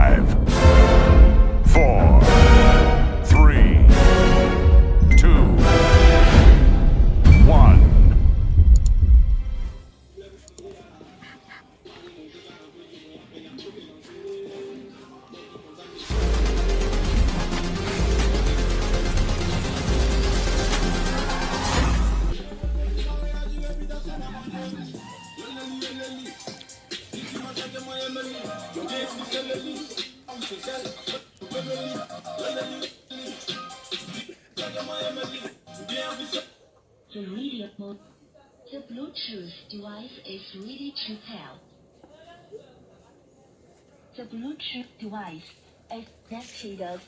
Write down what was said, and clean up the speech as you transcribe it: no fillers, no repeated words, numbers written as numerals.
5, 4, 3, 2, 1. The media mode. The Bluetooth device is ready to pair. The Bluetooth device is connected.